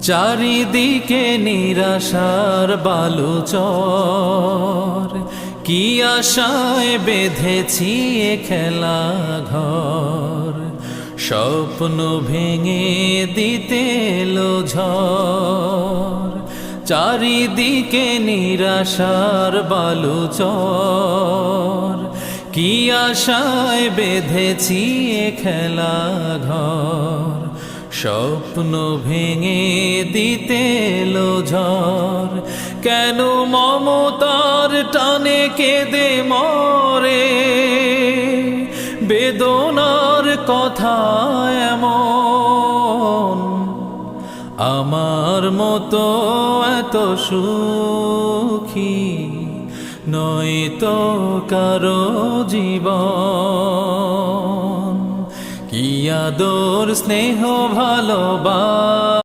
চারিদিকে নিরাশার বালুচর, কি আশায় বেঁধেছি এ খেলা ঘর। স্বপ্ন ভেঙে দিতে এলো ঝড়, চারিদিকে নিরাশার বালুচর, কি আশায় বেঁধেছি এ খেলা ঘর। স্বপ্ন ভেঙে দিতে এলো ঝড়, কেন মমতার টানে কেঁদে মরে, বেদনার কথা এমন। আমার মতো এত সুখী নয় তো কারো জীবন। কি আদর স্নেহ ভালোবাসা